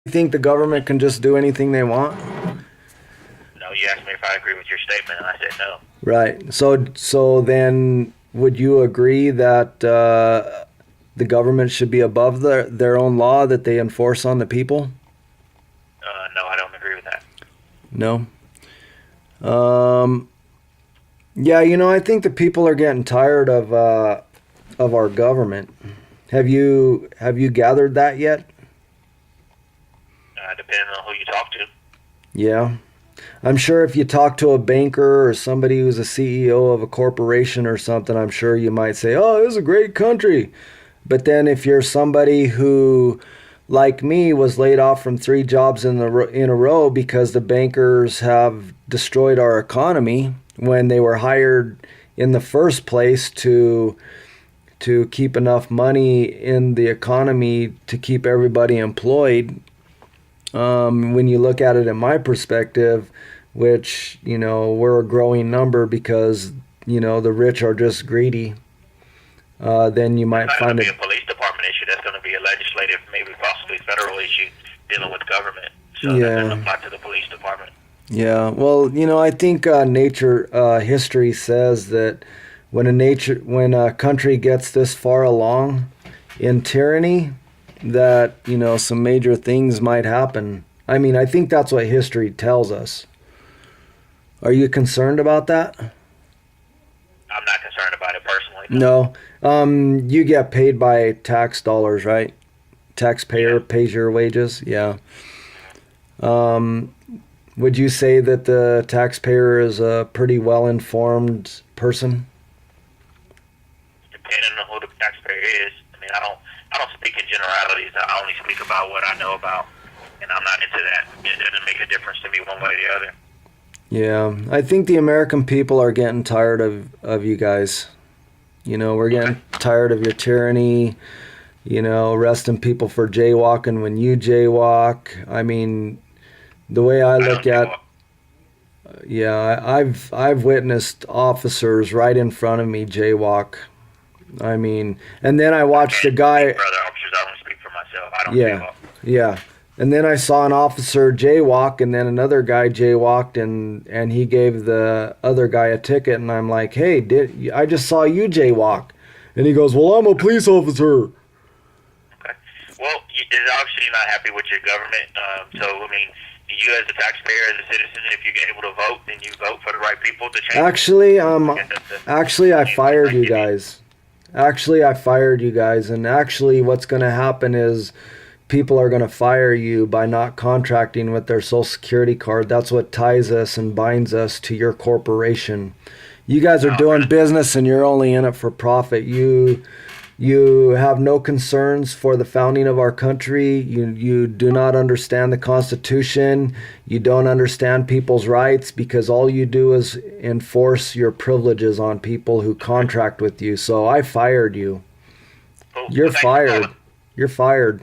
You think the government can just do anything they want? No, you asked me if I agree with your statement, and I said no. Right. So then would you agree that the government should be above their own law that they enforce on the people? No, I don't agree with that. No. Um, yeah, I think the people are getting tired of our government. Have you gathered that yet? Depending on who you talk to. Yeah. I'm sure if you talk to a banker or somebody who's a CEO of a corporation or something, I'm sure you might say, "Oh, this is a great country." But then if you're somebody who, like me, was laid off from 3 jobs in a row because the bankers have destroyed our economy when they were hired in the first place to keep enough money in the economy to keep everybody employed. When you look at it in my perspective, which, we're a growing number because, the rich are just greedy, then you It's might not going find to be it. a police department issue. That's going to be a legislative, maybe possibly federal issue dealing with government. So that doesn't Yeah. apply to the police department. Yeah. Well, I think history says that when a country gets this far along in tyranny, that, some major things might happen. I mean, I think that's what history tells us. Are you concerned about that? I'm not concerned about it personally. No. You get paid by tax dollars, right? Taxpayer Yeah. pays your wages. Yeah. Um, would you say that the taxpayer is a pretty well-informed person? Depending on who the taxpayer is. I mean, I don't speak in generalities. I only speak about what I know about, and I'm not into that. It doesn't make a difference to me one way or the other. Yeah, I think the American people are getting tired of you guys. We're Okay. getting tired of your tyranny, arresting people for jaywalking when you jaywalk. I mean, the way I I don't look give at, up. yeah, I've witnessed officers right in front of me jaywalk. I mean, and then I I watched a can't speak guy, for other officers. I only speak for myself. I don't give yeah, up. yeah. And then I saw an officer jaywalk, and then another guy jaywalked, and he gave the other guy a ticket, and I'm like, "Hey, I just saw you jaywalk?" And he goes, "Well, I'm a police officer." Okay. Well, you're obviously not happy with your government. So, I mean, you as a taxpayer, as a citizen, if you get able to vote, then you vote for the right people to change. Actually, I guess that's the actually, I main fired advice you you need. guys. Actually, I fired you guys, and actually, what's going to happen is people are going to fire you by not contracting with their social security card. That's what ties us and binds us to your corporation. You guys are Oh, doing really? business and you're only in it for profit. You have no concerns for the founding of our country. You do not understand the Constitution. You don't understand people's rights because all you do is enforce your privileges on people who contract with you. So I fired you. Cool. You're Well, thanks for fired. calling. You're fired.